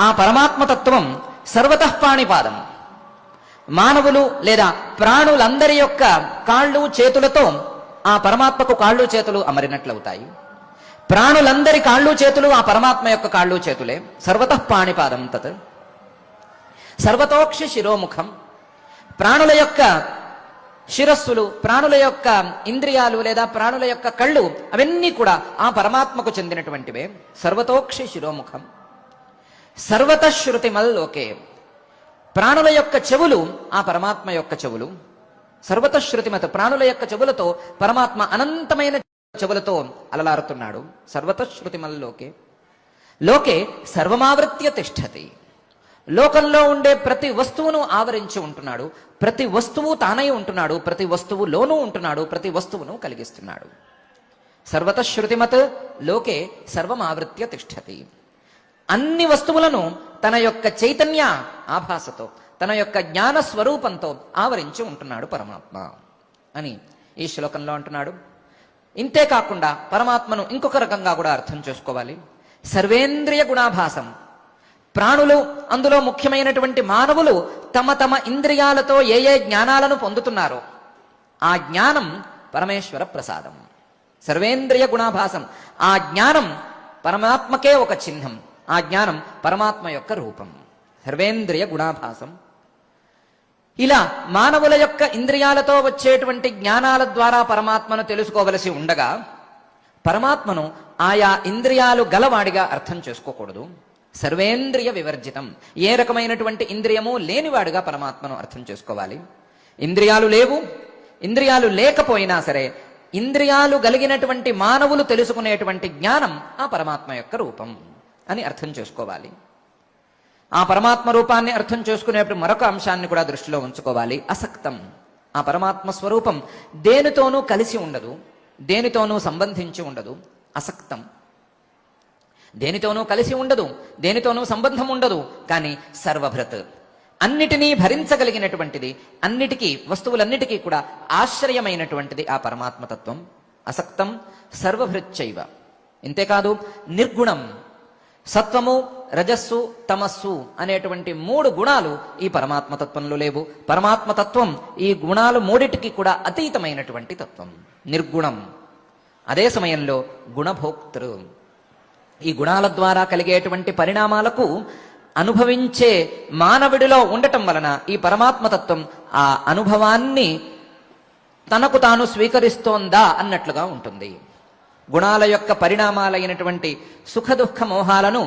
ఆ పరమాత్మతత్వం సర్వతః పాణిపాదం. మానవులు లేదా ప్రాణులందరి యొక్క కాళ్ళు చేతులతో ఆ పరమాత్మకు కాళ్ళు చేతులు అమరినట్లవుతాయి. ప్రాణులందరి కాళ్ళు చేతులు ఆ పరమాత్మ యొక్క కాళ్ళు చేతులే. సర్వతః పాణిపాదం తత్. సర్వతోక్షి శిరోముఖం. ప్రాణుల యొక్క శిరస్సులు, ప్రాణుల యొక్క ఇంద్రియాలు లేదా ప్రాణుల యొక్క కళ్ళు అవన్నీ కూడా ఆ పరమాత్మకు చెందినటువంటివే. సర్వతోక్షి శిరోముఖం. సర్వతశ్రుతిమల్లోకే. ప్రాణుల యొక్క చెవులు ఆ పరమాత్మ యొక్క చెవులు. సర్వతశ్రుతిమత్. ప్రాణుల యొక్క చెవులతో పరమాత్మ అనంతమైన చెవులతో అలలారుతున్నాడు. సర్వతశ్రుతిమల్లోకే. లోకే సర్వమావృత్య తిష్టతి. లోకంలో ఉండే ప్రతి వస్తువును ఆవరించి ఉంటున్నాడు. ప్రతి వస్తువు తానై ఉంటున్నాడు. ప్రతి వస్తువులోనూ ఉంటున్నాడు. ప్రతి వస్తువును కలిగిస్తున్నాడు. సర్వతశ్రుతిమత్ లోకే సర్వమావృత్య తిష్టతి. అన్ని వస్తువులను తన యొక్క చైతన్య ఆభాసతో, తన యొక్క జ్ఞాన స్వరూపంతో ఆవరించి ఉంటున్నాడు పరమాత్మ అని ఈ శ్లోకంలో అంటున్నాడు. ఇంతే కాకుండా పరమాత్మను ఇంకొక రకంగా కూడా అర్థం చేసుకోవాలి. సర్వేంద్రియ గుణాభాసం. ప్రాణులు, అందులో ముఖ్యమైనటువంటి మానవులు తమ తమ ఇంద్రియాలతో ఏ ఏ జ్ఞానాలను పొందుతున్నారో ఆ జ్ఞానం పరమేశ్వర ప్రసాదం. సర్వేంద్రియ గుణాభాసం. ఆ జ్ఞానం పరమాత్మకే ఒక చిహ్నం. ఆ జ్ఞానం పరమాత్మ యొక్క రూపం. సర్వేంద్రియ గుణాభాసం. ఇలా మానవుల యొక్క ఇంద్రియాలతో వచ్చేటువంటి జ్ఞానాల ద్వారా పరమాత్మను తెలుసుకోవలసి ఉండగా పరమాత్మను ఆయా ఇంద్రియాలు గలవాడిగా అర్థం చేసుకోకూడదు. సర్వేంద్రియ వివర్జితం. ఏ రకమైనటువంటి ఇంద్రియము లేనివాడుగా పరమాత్మను అర్థం చేసుకోవాలి. ఇంద్రియాలు లేవు, ఇంద్రియాలు లేకపోయినా సరే ఇంద్రియాలు కలిగినటువంటి మానవులు తెలుసుకునేటువంటి జ్ఞానం ఆ పరమాత్మ యొక్క రూపం అని అర్థం చేసుకోవాలి. ఆ పరమాత్మ రూపాన్ని అర్థం చేసుకునేప్పుడు మరొక అంశాన్ని కూడా దృష్టిలో ఉంచుకోవాలి. అసక్తం. ఆ పరమాత్మ స్వరూపం దేనితోనూ కలిసి ఉండదు, దేనితోనూ సంబంధించి ఉండదు. అసక్తం. దేనితోనూ కలిసి ఉండదు, దేనితోనూ సంబంధం ఉండదు. కానీ సర్వభృత్. అన్నిటినీ భరించగలిగినటువంటిది, అన్నిటికీ, వస్తువులన్నిటికీ కూడా ఆశ్రయమైనటువంటిది ఆ పరమాత్మతత్వం. అసక్తం సర్వభృచ్చైవ. ఇంతేకాదు నిర్గుణం. సత్వము, రజస్సు, తమస్సు అనేటువంటి 3 గుణాలు ఈ పరమాత్మతత్వంలో లేవు. పరమాత్మతత్వం ఈ గుణాలు 3టికి కూడా అతీతమైనటువంటి తత్వం. నిర్గుణం. అదే సమయంలో గుణభోక్తృ. ఈ గుణాల ద్వారా కలిగేటువంటి పరిణామాలకు అనుభవించే మానవుడిలో ఉండటం వలన ఈ పరమాత్మతత్వం ఆ అనుభవాన్ని తనకు తాను స్వీకరిస్తోందా అన్నట్లుగా ఉంటుంది. గుణాల యొక్క పరిణామాలైనటువంటి సుఖ దుఃఖ మోహాలను